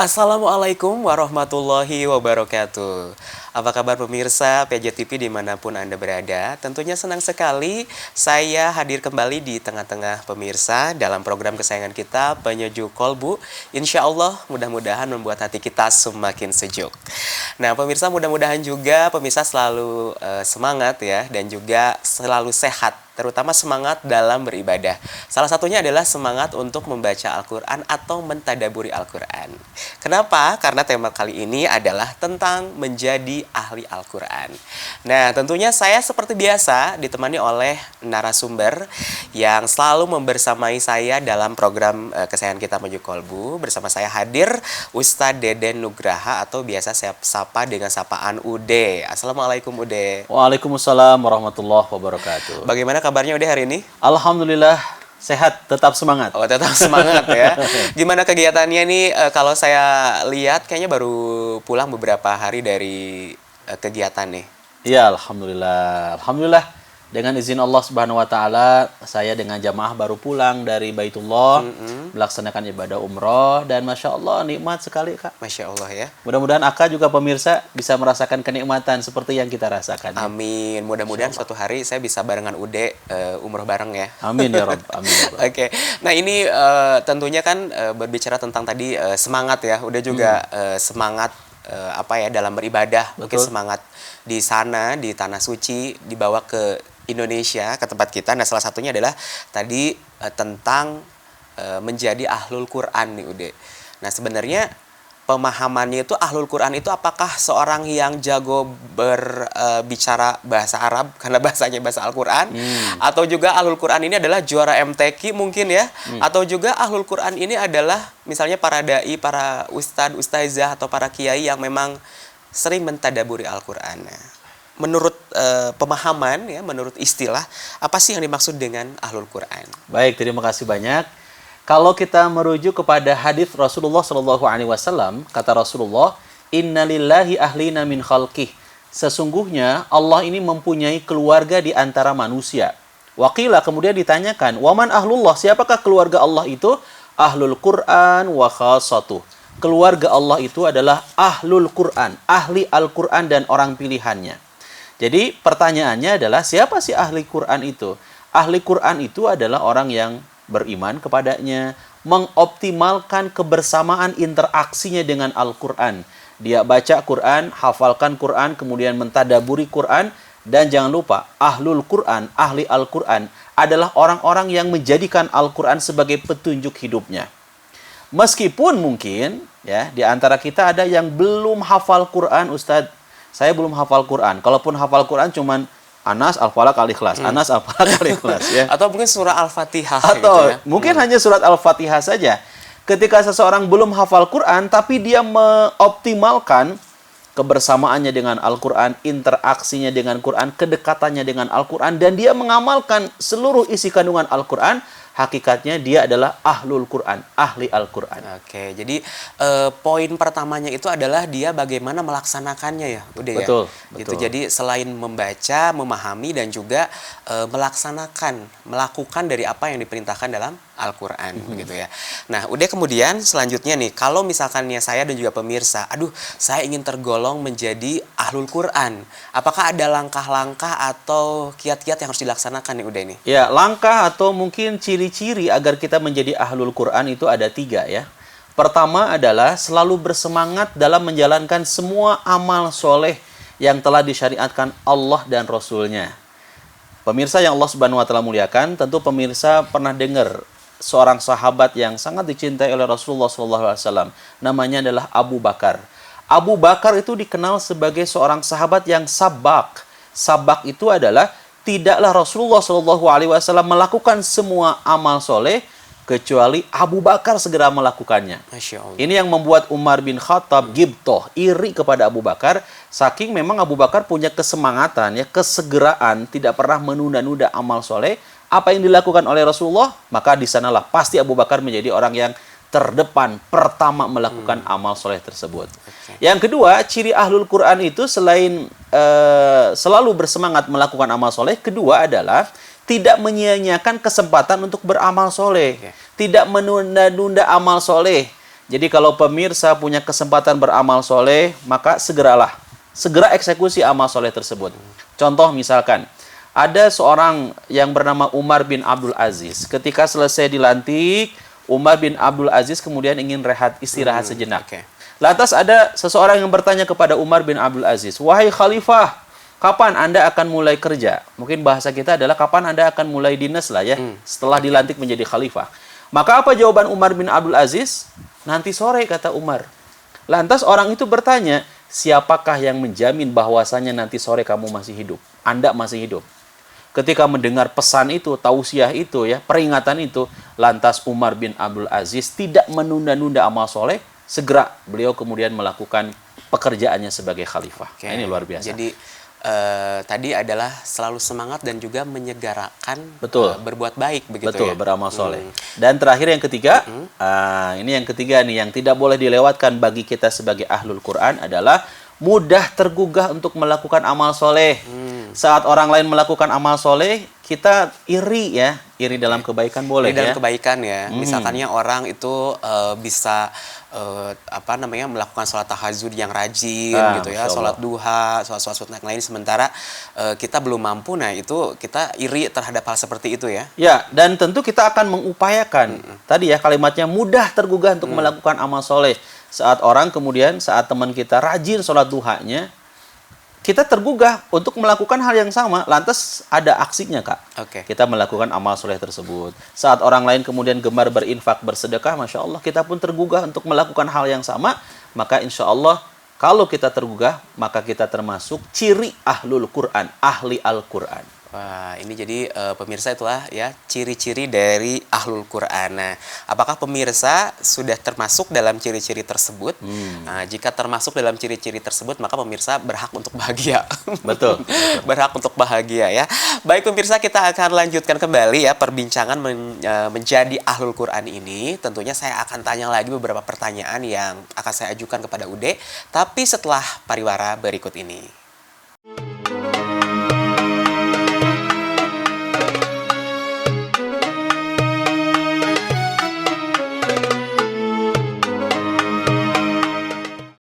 Assalamualaikum warahmatullahi wabarakatuh. Apa kabar pemirsa PJTV dimanapun Anda berada? Tentunya senang sekali saya hadir kembali di tengah-tengah pemirsa dalam program kesayangan kita Penyejuk Kolbu. Insya Allah mudah-mudahan membuat hati kita semakin sejuk. Nah pemirsa, mudah-mudahan juga pemirsa selalu semangat ya, dan juga selalu sehat, terutama semangat dalam beribadah. Salah satunya adalah semangat untuk membaca Al-Quran atau mentadaburi Al-Quran. Kenapa? Karena tema kali ini adalah tentang menjadi ahli Al-Quran. Nah, tentunya saya seperti biasa ditemani oleh narasumber yang selalu membersamai saya dalam program kesayangan kita Menuju Kolbu. Bersama saya hadir Ustadz Deden Nugraha atau biasa saya sapa dengan sapaan Ude. Assalamualaikum Ude. Waalaikumsalam warahmatullahi wabarakatuh. Bagaimana kabarnya Ude hari ini? Alhamdulillah sehat, tetap semangat. Oh, tetap semangat ya. Gimana kegiatannya nih? Kalau saya lihat kayaknya baru pulang beberapa hari dari kegiatan nih. Iya, alhamdulillah. Alhamdulillah dengan izin Allah Subhanahu wa taala, saya dengan jamaah baru pulang dari Baitullah, melaksanakan ibadah umroh, dan Masya Allah nikmat sekali Kak. Masya Allah ya. Mudah-mudahan Aka juga pemirsa bisa merasakan kenikmatan seperti yang kita rasakan. Amin. Mudah-mudahan suatu hari saya bisa barengan Ude umroh bareng ya. Amin ya Rabb. Amin ya Rabb. Oke. Nah ini tentunya kan berbicara tentang tadi semangat ya. Udah juga semangat dalam beribadah. Betul. Mungkin semangat di sana, di Tanah Suci, dibawa ke Indonesia, ke tempat kita. Nah salah satunya adalah tadi tentang menjadi ahlul Quran nih Ude. Nah sebenarnya pemahamannya itu ahlul Quran itu apakah seorang yang jago berbicara bahasa Arab karena bahasanya bahasa Al-Quran, atau juga ahlul Quran ini adalah juara MTQ mungkin ya, atau juga ahlul Quran ini adalah misalnya para dai, para ustadz, ustazah atau para kiai yang memang sering mentadaburi Al-Quran. Menurut pemahaman ya, menurut istilah, apa sih yang dimaksud dengan ahlul Quran? Baik, terima kasih banyak. Kalau kita merujuk kepada hadis Rasulullah Shallallahu Alaihi Wasallam, kata Rasulullah, Innalillahi ahlina min khalqih. Sesungguhnya Allah ini mempunyai keluarga di antara manusia. Waqila, kemudian ditanyakan, waman ahlullah, siapakah keluarga Allah itu? Ahlul Quran wa khassatuh. Keluarga Allah itu adalah ahlul Quran, ahli Al-Quran dan orang pilihannya. Jadi pertanyaannya adalah siapa sih ahli Quran itu? Ahli Quran itu adalah orang yang beriman kepadanya, mengoptimalkan kebersamaan interaksinya dengan Al-Quran. Dia baca Quran, hafalkan Quran, kemudian mentadaburi Quran, dan jangan lupa, ahlul Quran, ahli Al-Quran adalah orang-orang yang menjadikan Al-Quran sebagai petunjuk hidupnya. Meskipun mungkin ya di antara kita ada yang belum hafal Quran, Ustadz, saya belum hafal Quran. Kalaupun hafal Quran cuman Anas Al-Falaq Al-Ikhlas, Anas Al-Falaq Al-Ikhlas ya. Atau mungkin surah Al-Fatihah Atau gitu ya. mungkin hanya surat Al-Fatihah saja. Ketika seseorang belum hafal Quran tapi dia mengoptimalkan kebersamaannya dengan Al-Quran, interaksinya dengan Quran, kedekatannya dengan Al-Quran, dan dia mengamalkan seluruh isi kandungan Al-Quran, hakikatnya dia adalah ahlul Quran, ahli Al-Quran. Oke, jadi poin pertamanya itu adalah dia bagaimana melaksanakannya ya, udah ya. Betul, Gitu. betul. Jadi selain membaca, memahami, dan juga melaksanakan, melakukan dari apa yang diperintahkan dalam Al-Quran, gitu ya. Nah, udah kemudian selanjutnya nih, kalau misalkannya saya dan juga pemirsa, aduh, saya ingin tergolong menjadi ahlul Quran. Apakah ada langkah-langkah atau kiat-kiat yang harus dilaksanakan nih, udah nih? Ya, langkah atau mungkin ciri-ciri agar kita menjadi ahlul Quran itu ada 3 ya. Pertama adalah selalu bersemangat dalam menjalankan semua amal soleh yang telah disyariatkan Allah dan Rasulnya. Pemirsa yang Allah Subhanahu wa taala muliakan, tentu pemirsa pernah dengar seorang sahabat yang sangat dicintai oleh Rasulullah SAW. Namanya adalah Abu Bakar. Abu Bakar itu dikenal sebagai seorang sahabat yang sabak. Sabak itu adalah tidaklah Rasulullah SAW melakukan semua amal soleh kecuali Abu Bakar segera melakukannya. Masya Allah. Ini yang membuat Umar bin Khattab gibtoh, iri kepada Abu Bakar, saking memang Abu Bakar punya kesemangatan, ya, kesegeraan, tidak pernah menunda-nunda amal soleh. Apa yang dilakukan oleh Rasulullah, maka di sanalah pasti Abu Bakar menjadi orang yang terdepan, pertama melakukan amal soleh tersebut. Yang kedua, ciri ahlul Quran itu selain selalu bersemangat melakukan amal soleh, kedua adalah tidak menyia-nyiakan kesempatan untuk beramal soleh, tidak menunda-nunda amal soleh. Jadi kalau pemirsa punya kesempatan beramal soleh, maka segeralah. Segera eksekusi amal soleh tersebut. Contoh misalkan, ada seorang yang bernama Umar bin Abdul Aziz. Ketika selesai dilantik, Umar bin Abdul Aziz kemudian ingin istirahat sejenak. Oke. Lantas ada seseorang yang bertanya kepada Umar bin Abdul Aziz, "Wahai Khalifah, kapan Anda akan mulai kerja?" Mungkin bahasa kita adalah kapan Anda akan mulai dinas lah ya, setelah dilantik menjadi khalifah. Maka apa jawaban Umar bin Abdul Aziz? "Nanti sore," kata Umar. Lantas orang itu bertanya, "Siapakah yang menjamin bahwasanya nanti sore kamu masih hidup? Anda masih hidup?" Ketika mendengar pesan itu, tausiah itu ya, peringatan itu, lantas Umar bin Abdul Aziz tidak menunda-nunda amal soleh, segera beliau kemudian melakukan pekerjaannya sebagai khalifah. Oke. Nah, ini luar biasa. Jadi tadi adalah selalu semangat dan juga menyegerakan Betul. berbuat baik begitu Betul, ya. beramal soleh. Dan terakhir yang ketiga, ini yang ketiga nih, yang tidak boleh dilewatkan bagi kita sebagai ahlul Quran adalah mudah tergugah untuk melakukan amal soleh. Saat orang lain melakukan amal soleh, kita iri ya, iri dalam kebaikan boleh Ini dalam ya. kebaikan ya. Misalkannya orang itu bisa melakukan sholat tahajud yang rajin gitu ya, Masya Allah. sholat duha, sholat sunnah yang lain, sementara kita belum mampu. Nah itu kita iri terhadap hal seperti itu ya. Ya, dan tentu kita akan mengupayakan. Tadi ya kalimatnya mudah tergugah untuk melakukan amal soleh. Saat teman kita rajin sholat duhanya, kita tergugah untuk melakukan hal yang sama. Lantas ada aksinya, Kak. Oke. Kita melakukan amal soleh tersebut. Saat orang lain kemudian gemar berinfak, bersedekah, Masya Allah, kita pun tergugah untuk melakukan hal yang sama. Maka insya Allah, kalau kita tergugah, maka kita termasuk ciri ahlul Quran, ahli Al-Quran. Wah, ini jadi pemirsa itulah ya ciri-ciri dari ahlul Quran. Nah, apakah pemirsa sudah termasuk dalam ciri-ciri tersebut? Nah, jika termasuk dalam ciri-ciri tersebut, maka pemirsa berhak untuk bahagia. Betul. Berhak untuk bahagia ya. Baik pemirsa, kita akan lanjutkan kembali ya perbincangan menjadi ahlul Quran ini. Tentunya saya akan tanya lagi beberapa pertanyaan yang akan saya ajukan kepada Ude, tapi setelah pariwara berikut ini.